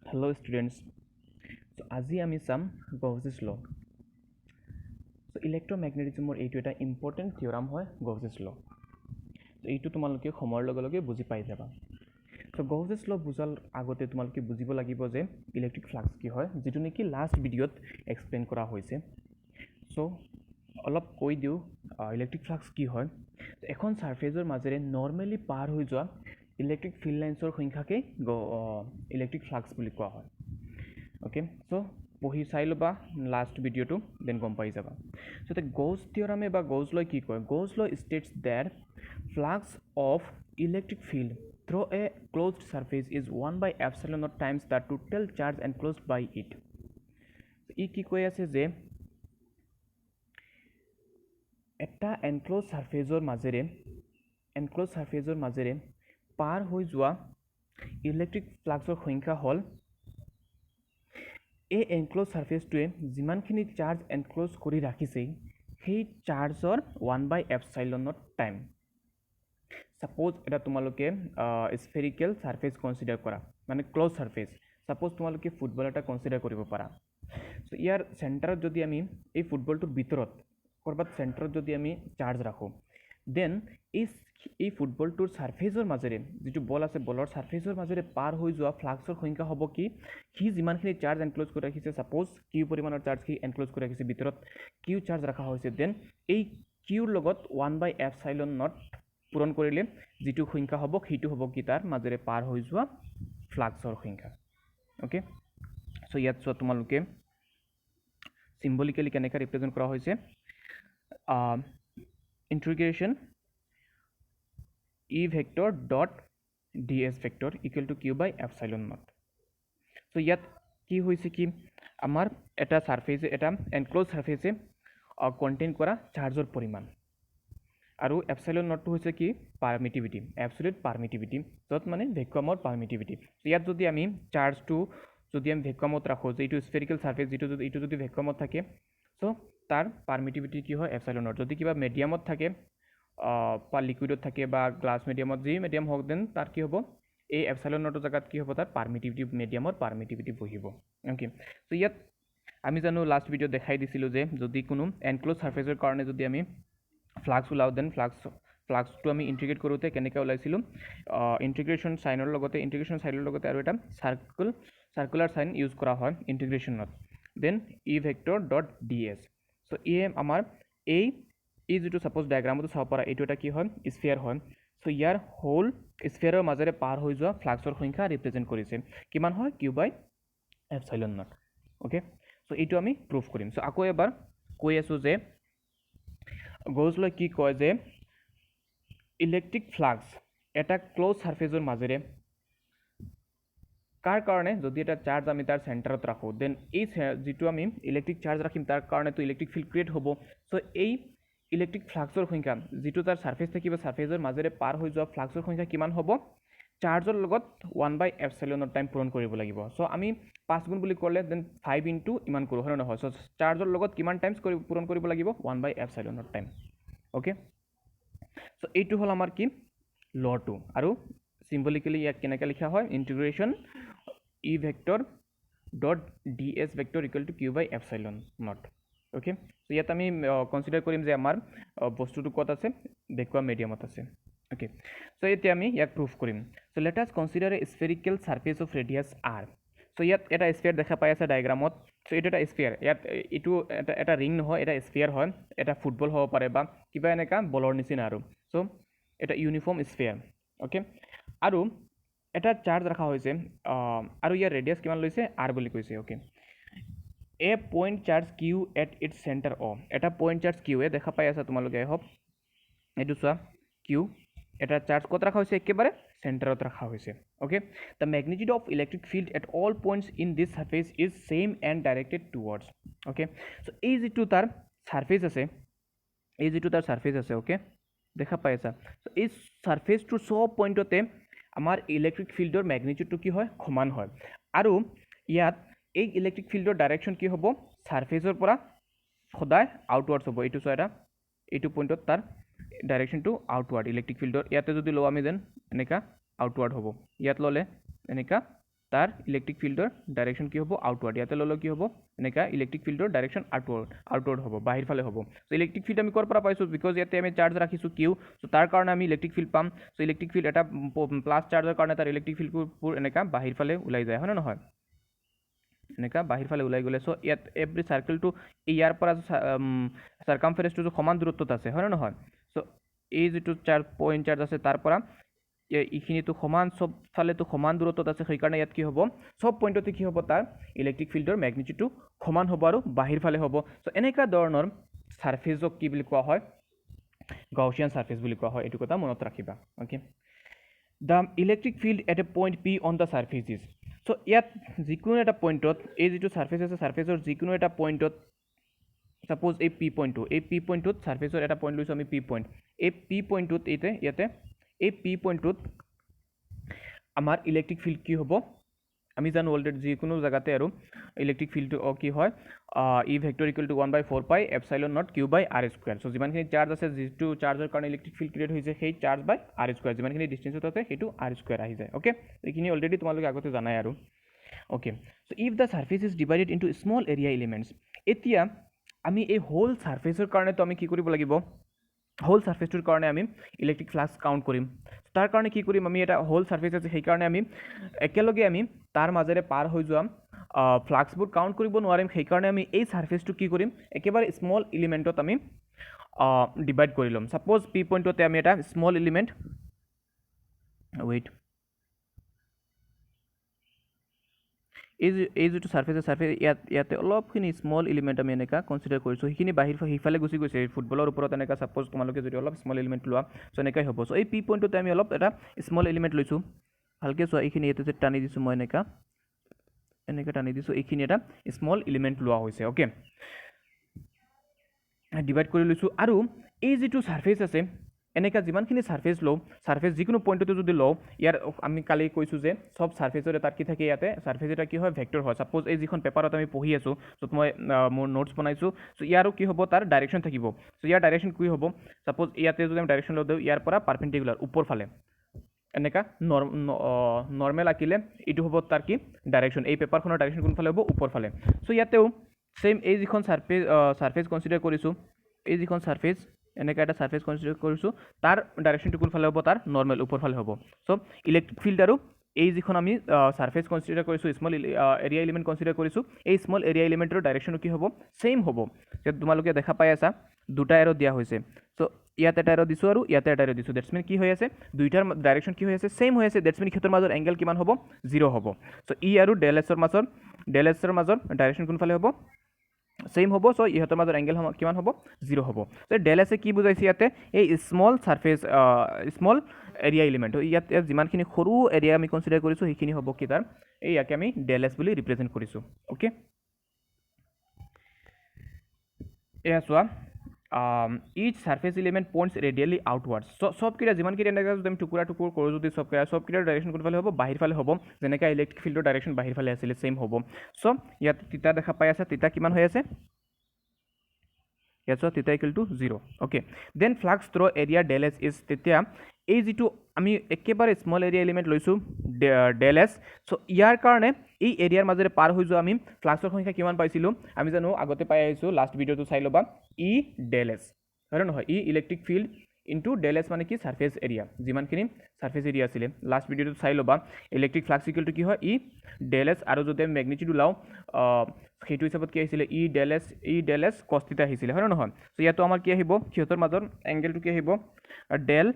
Hello students. So আজি আমি চাম Gauss's law. So electromagnetism এইটো এটা ইম্পৰ্টেন্ট থিওৰাম হয় Gauss's law. So এইটো তোমালোকে সময়ৰ লগে লগে বুজি পাই যাবা. So Gauss's law বুজাৰ আগতে তোমালোকে বুজিব লাগিব যে ইলেক্ট্ৰিক ফ্লাক্স কি হয় যেটো নেকি লাষ্ট ভিডিঅত এক্সপ্লেইন কৰা হৈছে. So অলপ কৈ দিও ইলেক্ট্ৰিক ফ্লাক্স কি হয়. এখন সাৰফেজৰ মাজেৰে নৰমালি পাৰ হৈ যোৱা ইলেক্ট্ৰিক ফিল্ড লাইনছৰ সংখ্যাকে ইলেক্ট্ৰিক ফ্লাক্স বুলি কোৱা হয়. Okay, so পঢ়ি চাই লবা লাষ্ট ভিডিওটো দেন গম পাই যাবা. So the Gauss theorem বা Gauss law কি কয়? Gauss law states that flux of electric field through a closed surface is 1 by epsilon naught times the total charge enclosed by it. ই কি কৈ আছে যে এটা enclosed surfaceৰ মাজেৰে পাৰ হৈ যোৱা ইলেক্ট্ৰিক ফ্লাক্সৰ সংখ্যা হল এই এনক্লোজ সাৰফেসটোৱে যিমানখিনি চাৰ্জ এনক্লোজ কৰি ৰাখিছে সেই চাৰ্জৰ 1 by epsilon naught time. Suppose এটা তোমালোকে স্ফেৰিকেল সাৰফেস কনসিডাৰ কৰা মানে ক্লোজ সাৰফেস. সাপোজ তোমালোকে ফুটবল এটা কনসিডাৰ কৰিব পাৰা. সো ইয়াৰ সেন্টাৰত যদি আমি এই ফুটবলটোৰ ভিতৰত কৰবাত সেন্টাৰত যদি আমি চাৰ্জ ৰাখো দেন এই ফুটবলটোৰ সাৰফেসৰ মাজেৰে যেটো বল আছে বলৰ সাৰফেসৰ মাজেৰে পাৰ হৈ যোৱা ফ্লাক্সৰ সংখ্যা হ'ব কি কি যিমানখিনি চাৰ্জ এনক্লোজ কৰি ৰাখিছে সাপোজ কিউ পৰিমাণৰ চাৰ্জ কি এনক্লোজ কৰি ৰাখিছে ভিতৰত কিউ চাৰ্জ ৰাখা হৈছে দেন এই কিউৰ লগত 1 বাই এপসাইলন নট পূৰণ কৰিলে যেটো সংখ্যা হ'ব সেইটো হ'ব কি তাৰ মাজেৰে পাৰ হৈ যোৱা ফ্লাক্সৰ সংখ্যা. ওকে, সো ইয়াত সো তোমালোকে সিম্বলিক্যালি কেনেকা ৰিপ্ৰেজেন্ট কৰা হৈছে integration E vector dot ds vector equal to q by epsilon naught. So ইয়াত কি হৈছে কি আমাৰ এটা সাৰফেস এটা এনক্লোজ সাৰফেসে কন্টেইন কৰা চাৰ্জৰ পৰিমাণ আৰু এপসাইলন নটটো হৈছে কি পাৰমিটিভিটি এবসলিউট পাৰমিটিভিটি যত মানে ভ্যাকুয়ামৰ পাৰমিটিভিটি. ইয়াত যদি আমি চাৰ্জটো যদি আমি ভ্যাকুয়ামত ৰাখো যে এইটো স্ফেৰিকেল সাৰফেস যেটো যদি ভ্যাকুয়ামত থাকে সো তাৰ পাৰমিটিভিটি কি হয় এপসাইলন নট. যদি কিবা মিডিয়ামত থাকে বা লিকুইডত থাকে বা গ্লাস মিডিয়ামত যি মিডিয়াম হোক দেন তার কি হ'ব এই এপসাইলন নটৰ জায়গাত কি হ'ব তাৰ পাৰমিটিভিটি মিডিয়ামৰ পাৰমিটিভিটি বহিব. ওকে, সো ইয়াত আমি জানো লাষ্ট ভিডিও দেখাই দিছিলো যে যদি কোনো এনক্লোজ সাৰফেসৰ কাৰণে যদি আমি ফ্লাক্স ওলাও দেন ফ্লাক্সটো আমি ইন্টিগ্ৰেট কৰোতে কেনেকৈ ওলাইছিলো ইন্টিগ্ৰেশন সাইনৰ লগতে আৰু এটা সাৰ্কুলাৰ সাইন ইউজ কৰা হয় ইন্টিগ্ৰেশনত দেন ই ভেক্টৰ ডট ds. সো ই আমাৰ এই যেটো সাপোজ ডায়াগ্ৰামটো চাব পাৰা এইটো এটা কি হয় স্ফিয়াৰ হয়. সো ইয়াৰ হোল স্ফিয়াৰৰ মাজেৰে পাৰ হৈ যোৱা ফ্লাক্সৰ সংখ্যা ৰিপ্ৰেজেন্ট কৰিছে কিমান হয় q by epsilon naught. Okay, so এইটো আমি প্ৰুফ কৰিম. সো আকৌ এবাৰ কৈ আছো যে Gauss law কি কয় যে ইলেক্ট্ৰিক ফ্লাক্স এটা ক্লোজ সাৰফেসৰ মাজেৰে কাৰ কাৰণে যদি এটা চাৰ্জ আমি তাৰ সেন্টাৰত ৰাখো দেন এই যেটো আমি ইলেক্ট্ৰিক চাৰ্জ ৰাখিম তাৰ কাৰণে তো ইলেক্ট্ৰিক ফিল্ড ক্ৰিয়েট হ'ব. সো এই ইলেক্ট্ৰিক ফ্লাক্সৰ সংখ্যা যেটো তাৰ সাৰফেস থাকিব সাৰফেসৰ মাজেৰে পাৰ হৈ যোৱা ফ্লাক্সৰ সংখ্যা কিমান হ'ব চাৰ্জৰ লগত 1 বাই এপসাইলন নট টাইম পূৰণ কৰিব লাগিব. সো আমি 5 গুণ বুলি ক'লে দেন 5 ইনটু ইমান কৰো হয় নহয়. সো চাৰ্জৰ লগত কিমান টাইমছ পূৰণ কৰিব লাগিব 1 by epsilon naught time. Okay, so এইটো হল আমাৰ কি লটো আৰু সিম্বলিক্যালি ইয়াক কেনেকৈ লিখা হয় integration E vector dot ds vector equal to q by epsilon naught. Okay, so ইয়াত আমি কনসিডাৰ কৰিম যে আমাৰ বস্তুটো কত আছে ভ্যাকুয়াম মিডিয়ামত আছে. ওকে, সো এতিয়া আমি ইয়াক প্ৰুফ কৰিম. So let us consider a spherical surface of radius r. So ইয়াত এটা স্ফিয়াৰ দেখা পাই আছে ডায়াগ্ৰামত. সো এইটো এটা স্ফিয়াৰ ইয়াত এইটো এটা ৰিং নহয় এটা স্ফিয়াৰ হয় এটা ফুটবল হ'ব পাৰে বা কিবা এনেকা বলৰ নিচিনা আৰু. সো এটা ইউনিফৰ্ম স্ফিয়াৰ. ওকে, আৰু এটা চাৰ্জ ৰাখা হৈছে আৰু ইয়াৰ ৰেডিয়াস কিমান লৈছে r বুলি কৈছে. Okay, A point charge q at it's centre o. এটা পইণ্ট চাৰ্জ q এ দেখা পাই আছে তোমালোকে আই হোপ এইটো চোৱা q এটা চাৰ্জ কত ৰাখা হৈছে একেবাৰে সেন্টাৰত ৰাখা হৈছে. Okay, the magnitude of electric field at all points in this surface is same and directed towards. Okay, so এই যেটো তাৰ সাৰফেস আছে ওকে দেখা পাই আছা. সো এই সাৰফেসটোৰ সব পইণ্টতে আমাৰ ইলেক্ট্ৰিক ফিল্ডৰ ম্যাগনিটিউডটো কি হয় সমান হয় আৰু ইয়াত এই ইলেক্ট্ৰিক ফিল্ডৰ ডাইৰেকশন কি হ'ব সাৰফেসৰ পৰা সদায় আউটৱাৰ্ডছ হ'ব. এইটো সো এটা এইটো পইণ্টত তাৰ ডাইৰেকশনটো আউটৱাৰ্ড ইলেক্ট্ৰিক ফিল্ডৰ ইয়াতে যদি লও আমি দেন এনেকা আউটৱাৰ্ড হ'ব ইয়াত ললে এনেকা তাৰ ইলেক্ট্ৰিক ফিল্ডৰ ডাইৰেকশ্যন কি হ'ব আউটৱাৰ্ড ইয়াতে ল'লে কি হ'ব এনেকা ইলেক্ট্ৰিক ফিল্ডৰ ডাইৰেকশ্যন আউটৱাৰ্ড হ'ব বাহিৰ ফালে হ'ব সো ইলেক্ট্ৰিক ফিল্ড আমি ক'ৰ পৰা পাইছোঁ বিকজ ইয়াতে আমি চাৰ্জ ৰাখিছোঁ কিউ সো তাৰ কাৰণে আমি ইলেক্ট্ৰিক ফিল্ড পাম সো ইলেক্ট্ৰিক ফিল্ড এটা প্লাছ চাৰ্জৰ কাৰণে তাৰ ইলেক্ট্ৰিক ফিল্ডবোৰ এনেকা বাহিৰ ফালে ওলাই যায় হয় নে নহয় এনেকা বাহিৰ ফালে ওলাই গ'লে সো ইয়াত এভৰি সাৰ্কেলটো ইয়াৰ পৰা সাৰ্কামফাৰেন্সটো সমান দূৰত্বত আছে হয় নে নহয় সো এই যেটো পইণ্ট চাৰ্জ আছে তাৰ পৰা এইখিনিতো সমান সব ফালেতো সমান দূৰত্বত আছে সেইকাৰণে ইয়াত কি হ'ব সব পইণ্টতে কি হ'ব তাৰ ইলেক্ট্ৰিক ফিল্ডৰ ম্যাগনিটিউডটো সমান হ'ব আৰু বাহিৰ ফালে হ'ব সো এনেকা ধৰণৰ সাৰফেসক কি বুলি কোৱা হয় গাউসিয়ান সাৰফেস বুলি কোৱা হয় এটো কথা মনত ৰাখিবা okay the electric field at a point p on the surface is so ইয়াত যিকোনো এটা পইণ্টত এই যেটো সাৰফেস আছে সাৰফেসৰ যিকোনো এটা পইণ্টত সাপোজ এই p পইণ্টত সাৰফেসৰ এটা পইণ্ট লৈছো আমি p পইণ্ট এই p পইণ্টত ইয়াতে এই p পইণ্টত আমাৰ ইলেক্ট্ৰিক ফিল্ড কি হ'ব আমি জানো অলৰেডি যিকোনো জায়গাতে আৰু ইলেক্ট্ৰিক ফিল্ডটো কি হয় ই vector equal to 1/4 pi epsilon naught q by r square so যিমানখিনি চাৰ্জ আছে যিটো চাৰ্জৰ কাৰণে ইলেক্ট্ৰিক ফিল্ড ক্ৰিয়েট হৈছে সেই চাৰ্জ বাই r স্কয়াৰ যিমানখিনি ডিসটেন্সত আছে সেইটো r স্কয়াৰ আহি যায় ওকে এইখিনি অলৰেডি তোমালোকে আগতে জানাই আৰু okay so if da surface is divided into small area elements এতিয়া আমি এই হোল সাৰফেসৰ কাৰণে তো আমি কি কৰিব লাগিব হোল সাৰফেসটোৰ কাৰণে আমি ইলেক্ট্ৰিক ফ্লাক্স কাউন্ট কৰিম তাৰ কাৰণে কি কৰিম আমি এটা হোল সাৰফেস আছে সেই কাৰণে আমি একেলগে আমি তাৰ মাজেৰে পাৰ হৈ যোৱা ফ্লাক্সবোৰ কাউন্ট কৰিব নোৱাৰিম সেই কাৰণে আমি এই সাৰফেসটো কি কৰিম একেবাৰে স্মল এলিমেন্টত আমি ডিভাইড কৰি লম সাপোজ p পইণ্টতে আমি এটা স্মল এলিমেন্ট ওয়েট এই যেটো সাৰফেস ইয়াতে অলপখিনি স্মল এলিমেন্ট আমি এনেকা কনসিডাৰ কৰিছো সেইখিনি বাহিৰ হিফালে গুচি গৈছে ফুটবলৰ ওপৰত এনেকা সাপোজ তোমালোকে যদি অলপ স্মল এলিমেন্ট লোৱা সো এনেকাই হ'ব সো এই p পইণ্টতে আমি অলপ এটা স্মল এলিমেন্ট লৈছো ভালকে চোৱা এইখিনি ইয়াতে টানি দিছো মই এনেকা টানি দিছো এইখিনি এটা স্মল এলিমেন্ট লোৱা হৈছে ওকে ডিভাইড কৰি লৈছো আৰু এই যেটো সাৰফেস আছে এনেকা যিমানখিনি সাৰফেস লও সাৰফেস যিকোনো পইণ্টতে যদি লও ইয়াৰ আমি কালি কৈছো যে সব সাৰফেসৰ এটা কি থাকে ইয়াতে সাৰফেস এটা কি হয় ভেক্টৰ হয় সাপোজ এই যিখন পেপাৰত আমি পঢ়ি আছো সো মই মোৰ নোটস বনাইছো সো ইয়াৰো কি হ'ব তাৰ ডাইৰেকশ্যন থাকিব সো ইয়াৰ ডাইৰেকশ্যন কি হ'ব সাপোজ ইয়াতে যদি আমি ডাইৰেকশ্যন লও ইয়াৰ পৰা পাৰপেন্ডিকুলাৰ ওপৰ ফালে এনেকা নৰ্মেল আকিলে ইটো হ'ব তাৰ কি ডাইৰেকশ্যন এই পেপাৰখনৰ ডাইৰেকশ্যন কোন ফালে হ'ব ওপৰ ফালে সো ইয়াতেও সেম এই যিখন সাৰফেস কনসিডাৰ কৰিছো এই যিখন সাৰফেস এনেকা এটা সাৰফেস কনসিডাৰ কৰিছো তাৰ ডাইৰেকশ্যনটো কোন ফালে হ'ব তাৰ নৰ্মেল ওপৰ ফালে হ'ব সো ইলেক্ট্ৰিক ফিল্ড আৰু এই যিখন আমি সাৰফেস কনসিডাৰ কৰিছো স্মল এৰিয়া এলিমেন্ট কনসিডাৰ কৰিছো এই স্মল এৰিয়া এলিমেন্টৰ ডাইৰেকশ্যনটো কি হ'ব সেম হ'ব যে তোমালোকে দেখা পাই আছা দুটা এৰো দিয়া হৈছে সো ইয়াতে এটা এৰো দিছো আৰু ইয়াতে এটা এৰো দিছো দ্যাটস মিন কি হৈ আছে দুইটাৰ ডাইৰেকশ্যন কি হৈ আছে সেম হৈ আছে দ্যাটস মিন ক্ষেত্ৰৰ মাজৰ এংগল কিমান হ'ব 0 হ'ব সো ই আৰু ডেল এছৰ মাজৰ ডাইৰেকশ্যন কোন ফালে হ'ব সেম হ'ব সো ইহতৰ মাজৰ এংগল কিমান হ'ব 0 হ'ব সো ডেল এছে কি বুজাইছে ইয়াতে এই small surface small area element ইয়াত যিমানখিনি সৰু এৰিয়া আমি কনসিডাৰ কৰিছো সেইখিনি হ'ব কি তাৰ এই ইয়াকে আমি ডেল এছ বুলি ৰিপ্ৰেজেন্ট কৰিছো ওকে এয়া চোৱা each surface element points radially outwards so সব কিটা যিমান কিটা এনেকা যদি আমি টুকুৰা কৰোঁ যদি সব কিটাৰ ডাইৰেকশ্যন কোন ফালে হ'ব বাহিৰ ফালে হ'ব যেনেকা ইলেক্ট্ৰিক ফিল্ডৰ ডাইৰেকশ্যন বাহিৰ ফালে আছিল সেম হ'ব সো ইয়াত তিতা দেখা পাই আছে তিতা কিমান হৈ আছে ইয়াত theta equal to 0 okay then flux through area del S is তেতিয়া এই যেটো আমি একেবাৰে স্মল এৰিয়া এলিমেন্ট লৈছো ডেল এছ সো ইয়াৰ কাৰণে এই এৰিয়াৰ মাজেৰে পাৰ হৈ যোৱা আমি ফ্লাক্সৰ সংখ্যা কিমান পাইছিলো আমি জানো আগতে পাই আহিছো লাষ্ট ভিডিওটো চাই লবা ই ডেল এছ হয় নহয় E electric field into del S মানে কি সাৰফেস এৰিয়া যিমানখিনি সাৰফেস এৰিয়া আছিল লাষ্ট ভিডিওটো চাই লবা ইলেক্ট্ৰিক ফ্লাক্স ইকুৱেল টু কি হয় ই ডেল এছ আৰু যদি আমি ম্যাগনিটিউড লাও সেইটো হিচাপত কি আহিছিল ই ডেল এছ cos থিটা আহিছিল হয় নহয় সো ইয়াতো আমাৰ কি আহিব ক্ষেত্ৰৰ মাজৰ এংগলটো কি আহিব ডেল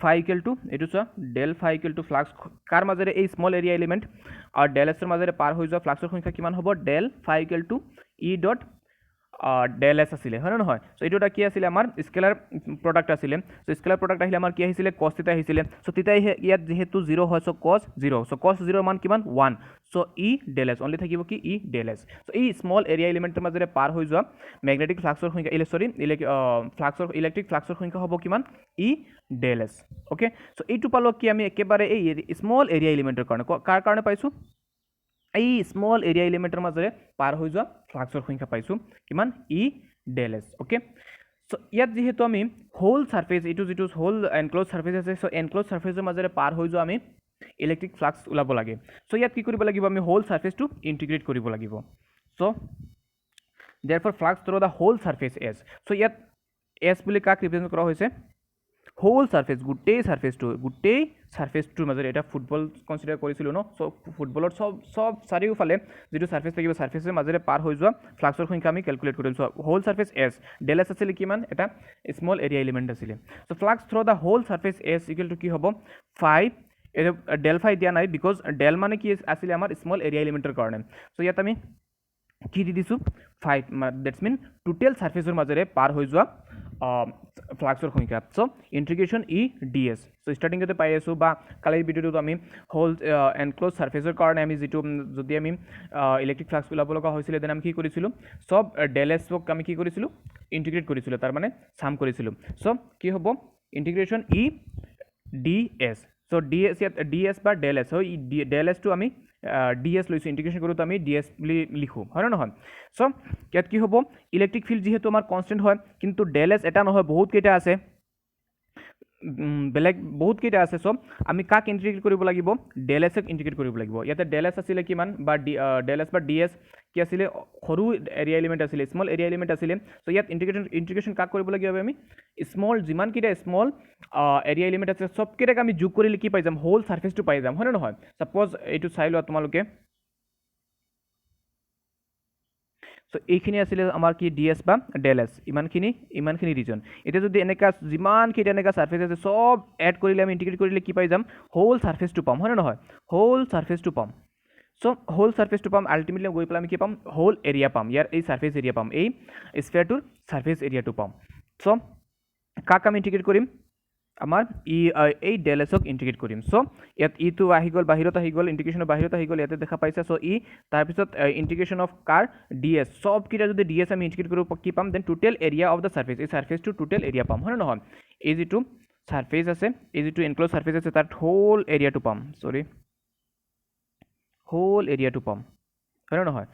phi equal to এটো চোৱা del phi equal to flux কাৰ মাজেৰে এই স্মল এৰিয়া এলিমেন্ট আৰু ডেল এছৰ মাজেৰে পাৰ হৈ যোৱা ফ্লাক্সৰ সংখ্যা কিমান হ'ব del phi equal to e dot del S আছিলে হয় নহয় সো এটো এটা কি আছিলে আমাৰ স্কেলাৰ প্ৰডাক্ট আছিলে সো স্কেলাৰ প্ৰডাক্ট আহিলে আমাৰ কি আহিছিলে cos থিটা আহিছিলে সো থিটা ইয়াত যেহেতু 0 হয় সো cos 0 সো cos 0 মান কিমান 1 সো ই ডেল এছ অনলি থাকিব কি ই ডেল এছ সো এই স্মল এৰিয়া এলিমেন্টৰ মাজেৰে পাৰ হৈ যোৱা ম্যাগনেটিক ফ্লাক্সৰ সংখ্যা ইলেক্ট্ৰিক ফ্লাক্সৰ সংখ্যা হ'ব কিমান ই ডেল এছ ওকে সো এইটো পালো কি আমি একেবাৰে এই স্মল এৰিয়া এলিমেন্টৰ কাৰণে কাৰ কাৰণে পাইছো এই স্মল এৰিয়া এলিমেন্টৰ মাজেৰে পাৰ হৈ যোৱা ফ্লাক্সৰ সংখ্যা পাইছো কিমান ই ডেল এছ ওকে সো ইয়াত যেহেতু আমি হোল সাৰফেস এইটো যেটো হোল এনক্লোজ সাৰফেস আছে সো এনক্লোজ সাৰফেসৰ মাজেৰে পাৰ হৈ যোৱা আমি ইলেক্ট্ৰিক ফ্লাক্স ওলাব লাগে চ' ইয়াত কি কৰিব লাগিব আমি হোল ছাৰ্ফেচটো ইণ্টিগ্ৰেট কৰিব লাগিব চ' therefore flux through the whole surface S so ইয়াত S বুলি কাক ৰিপ্ৰেজেণ্ট কৰা হৈছে হোল ছাৰ্ফেচ গোটেই ছাৰ্ফেচটোৰ মাজত এটা ফুটবল কনচিডাৰ কৰিছিলোঁ ন চ' ফুটবলৰ চব চাৰিওফালে যিটো ছাৰ্ফেচ থাকিব ছাৰ্ফেচৰ মাজেৰে পাৰ হৈ যোৱা ফ্লাক্সৰ সংখ্যা আমি কেলকুলেট কৰিম so' whole surface S del S আছিলে কিমান এটা স্মল এৰিয়া এলিমেণ্ট আছিলে so' flux through the whole surface S equal to কি হ'ব 5 ডেল ফাই দিয়া নাই বিকজ ডেল মানে কি আছিলে আমাৰ স্মল এৰিয়া এলিমেণ্টৰ কাৰণে চ' ইয়াত আমি কি দি দিছোঁ 5 ডেটছ মিন টোটেল ছাৰ্ফেচৰ মাজেৰে পাৰ হৈ যোৱা ফ্লাক্সৰ সংখ্যা চ' ইণ্টিগ্ৰেশ্যন ই ডি এছ চ' ষ্টাৰ্টিঙতে পাই আছোঁ বা কালিৰ ভিডিঅ'টোত আমি হোল এনক্ল'জ ছাৰ্ফেচৰ কাৰণে আমি যিটো যদি আমি ইলেক্ট্ৰিক ফ্লাক্স ওলাব লগা হৈছিলে দেন আমি কি কৰিছিলোঁ চব ডেল এছক আমি কি কৰিছিলোঁ ইণ্টিগ্ৰেট কৰিছিলোঁ তাৰমানে চাম কৰিছিলোঁ চ' কি হ'ব ইণ্টিগ্ৰেশ্যন ই ডি এছ চ' ডি এছ ইয়াত ডি এছ বা ডেল এছ হয় ডেল এছটো আমি ডি এছ লৈছোঁ ইণ্টিগ্ৰেশ্যন কৰোঁতে আমি ডি এছ বুলি লিখোঁ হয় নে নহয় চ' ইয়াত কি হ'ব ইলেক্ট্ৰিক ফিল্ড যিহেতু আমাৰ কনষ্টেণ্ট হয় কিন্তু ডেল এছ এটা নহয় বহুতকেইটা আছে বেলেগ বহুতকেইটা আছে চ' আমি কাক ইণ্টিগ্ৰেট কৰিব লাগিব ডেল এছক ইণ্টিগ্ৰেট কৰিব লাগিব ইয়াতে ডেল এছ আছিলে কিমান বা ডেল এছ বা ডি এছ কি আছিলে সৰু এৰিয়া এলিমেণ্ট আছিলে স্মল এৰিয়া এলিমেণ্ট আছিলে চ' ইয়াত ইণ্টিগ্ৰেশ্যন কাক কৰিব লাগিব আমি স্মল যিমানকেইটা স্মল এৰিয়া এলিমেণ্ট আছে চবকেইটাক আমি যোগ কৰিলে কি পাই যাম হোল ছাৰ্ফেচটো পাই যাম হয় নে নহয় ছাপ'জ এইটো চাই লোৱা তোমালোকে চ' এইখিনি আছিলে আমাৰ কি ডি এছ বা ডেল এছ ইমানখিনি ৰিজন এতিয়া যদি এনেকুৱা যিমানকেইটা এনেকুৱা ছাৰ্ফেচ আছে চব এড কৰিলে আমি ইণ্টিগ্ৰেট কৰিলে কি পাই যাম হোল ছাৰ্ফেচটো পাম হয় নে নহয় হোল ছাৰ্ফেচটো পাম চ' হোল ছাৰ্ফেচটো পাম আল্টিমেটলি গৈ পেলাই আমি কি পাম হোল এৰিয়া পাম ইয়াৰ এই ছাৰ্ফেচ এৰিয়া পাম এই স্ফেয়াৰটোৰ ছাৰ্ফেচ এৰিয়াটো পাম চ' কাক আমি ইণ্টিগ্ৰেট কৰিম আমাৰ এই ডেল এছক ইণ্টিগ্ৰেট কৰিম চ' ইয়াত ইটো আহি গ'ল বাহিৰত আহি গ'ল ইণ্টিগ্ৰেশ্যনৰ বাহিৰত আহি গ'ল ইয়াতে দেখা পাইছা চ' তাৰপিছত ইণ্টিগ্ৰেশ্যন অফ কাৰ ডি এছ চবকেইটা যদি ডি এছ আমি ইণ্টিগ্ৰেট কৰোঁ কি পাম then total area of the surface এই ছাৰ্ফেচটো টোটেল এৰিয়া পাম হয় নে নহয় এই যিটো ছাৰ্ফেচ আছে এই যিটো এনক্ল'জ ছাৰ্ফেচ আছে তাত হোল এৰিয়াটো পাম হোল এৰিয়াটো পাম হয় নে নহয়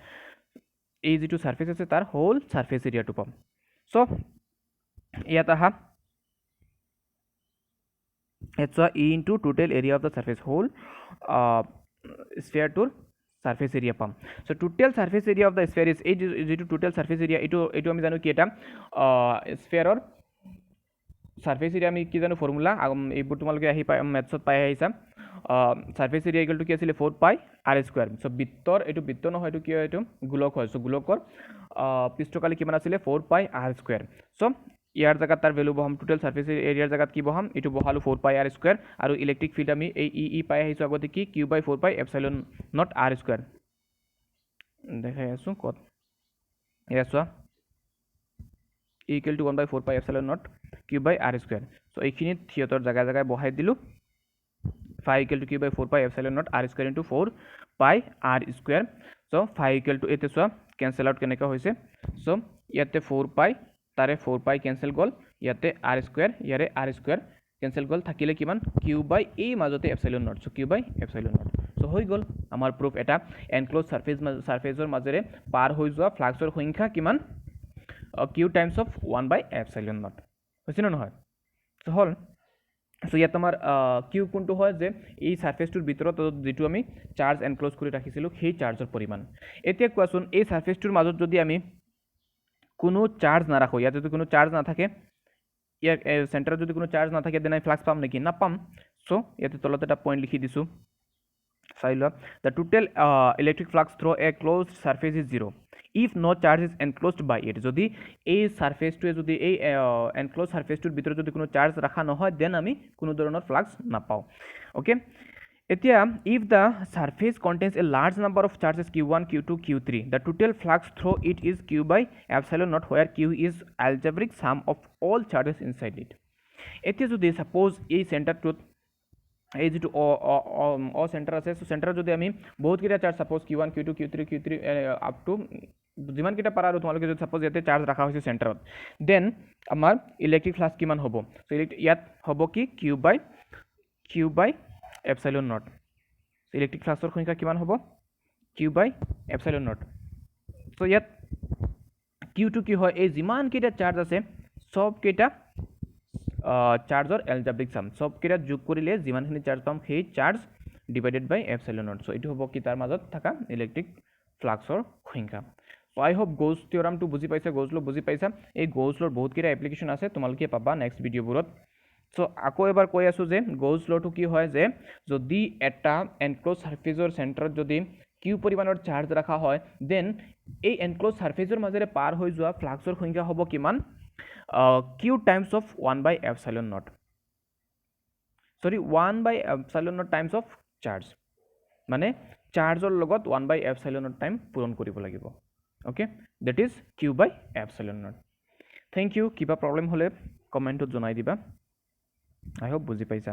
এই যিটো ছাৰ্ফেচ আছে তাৰ হোল ছাৰ্ফেচ এৰিয়াটো পাম চ' ইয়াত আহা it's a e into total area of the surface whole sphere tour surface area পাম so total surface area of the sphere is এই যেটো total surface area এইটো আমি জানো কি এটা স্ফেয়াৰৰ surface area আমি কি জানো ফৰ্মুলা এইবোৰ তোমালোকে আহি পাই মেথছত পাই আহিছা surface area equal to কি আছিল 4 pi r square so বৃত্তৰ এইটো বৃত্ত নহয় এইটো কি হয় এইটো গোলক হয় so গোলকৰ পৃষ্ঠকালি কিমান আছিল 4 pi r square so ইয়াৰ জায়গাত তাৰ ভ্যালু বহাম টোটাল সাৰফেস এৰিয়াৰ জায়গাত কি বহাম এটো বহালো 4 পাই r স্কয়াৰ আৰু ইলেক্ট্ৰিক ফিল্ড আমি এই ই পাই আহিছো আগতে কি q by 4 pi epsilon not r square দেখাই আছো কত এছৱা equal to 1 by 4 pi epsilon naught q by r square so এইখিনি থিয়তৰ জায়গা জায়গা বহাই দিলো phi equal to q by 4 pi epsilon naught r square into 4 pi r square so phi equal to এতে সব ক্যান্সেল আউট কেনেকা হইছে so ইয়াতে 4 pi তারে 4 pi ক্যান্সেল গল ইয়াতে r স্কয়ার ইয়ারে r স্কয়ার ক্যান্সেল গল থাকিলে কিমান q by এই মাজতে epsilon naught so q by epsilon naught so হৈ গল আমাৰ প্ৰুফ এটা এনক্লোজ সাৰফেসৰ মাজেৰে পাৰ হৈ যোৱা ফ্লাক্সৰ সংখ্যা কিমান q Times of 1 by epsilon naught হৈছে না নহয় so হল সো ইয়াত আমাৰ কিউ কোনটো হয় যে এই সাৰফেসটোৰ ভিতৰত যেটো আমি চাৰ্জ এনক্লোজ কৰি ৰাখিছিলো সেই চাৰ্জৰ পৰিমাণ এতিয়া কোৱাচোন এই সাৰফেসটোৰ মাজত যদি আমি কোনো চার্জ না রাখো ইয়াতে যদি কোনো চার্জ না থাকে ইয়ার সেন্টারে যদি কোনো চার্জ না থাকে দেন আমি ফ্লাক্স পাম নাকি না পাম সো ইয়াতে তলতে একটা পয়েন্ট লিখি দিছো চাই লোৱা the total electric flux through a closed surface is 0 if no charge is enclosed by it যদি এই সাৰফেসটোৱে যদি এই এনক্লোজ সাৰফেসটোৰ ভিতৰত যদি কোনো চাৰ্জ ৰাখা নহয় দেন আমি কোনো ধৰণৰ ফ্লাক্স নাপাও ওকে এতিয়া if the surface contains a large number of charges q1 q2 q3 the total flux through it is q by epsilon naught where q is algebraic sum of all charges inside it এতিয়া যদি suppose এই সেন্টারটোত এই যেটো অ centre আছে so centre যদি আমি বহুত কিটা charge suppose q1 q2 q3 up to যিমান কিটা পাৰা আৰু তোমালোকে যদি সাপোজ ইয়াতে চাৰ্জ ৰাখা হৈছে সেন্টাৰত দেন আমাৰ ইলেক্ট্ৰিক ফ্লাক্স কিমান হ'ব সো ইয়াত হ'ব কি q by epsilon naught electric ফ্লাক্সৰ সংখ্যা কিমান হ'ব q by epsilon naught so ইয়াত q2 কি হয় এই যিমান কিটা চার্জ আছে সব কিটা চাৰ্জৰ এলজেব্ৰিক সাম সব কিটা যোগ কৰিলে যিমানখিনি চাৰ্জ পাম সেই charge divided by epsilon naught. So' এইটো হ'ব কি তাৰ মাজত থকা ইলেক্ট্ৰিক ফ্লাক্সৰ সংখ্যা। চ' আই হোপ গ'জ থিয়ৰামটো বুজি পাইছা, গ'জ ল' বুজি পাইছা। এই গ'জ ল'ৰ বহুতকেইটা এপ্লিকেশ্যন আছে, তোমালোকে পাবা নেক্সট ভিডিঅ'বোৰত। চ' আকৌ এবাৰ কৈ আছোঁ যে গ'জ ল'টো কি হয় যে যদি এটা এনক্ল'জ ছাৰ্ফেচৰ চেণ্টাৰত যদি কিউ পৰিমাণৰ চাৰ্জ ৰখা হয়, দেন এই এনক্ল'জ ছাৰ্ফেচৰ মাজেৰে পাৰ হৈ যোৱা ফ্লাক্সৰ সংখ্যা হ'ব কিমান? Q times of one by epsilon naught. Sorry one by epsilon naught times of charge, মানে চাৰ্জৰ লগত 1/এপসাইলন নট টাইম পূৰণ কৰিব লাগিব। Okay, that is q by epsilon naught. Thank you. কিবা প্ৰব্লেম হ'লে কমেণ্টত জনাই দিবা। আই হোপ বুজি পাইছা।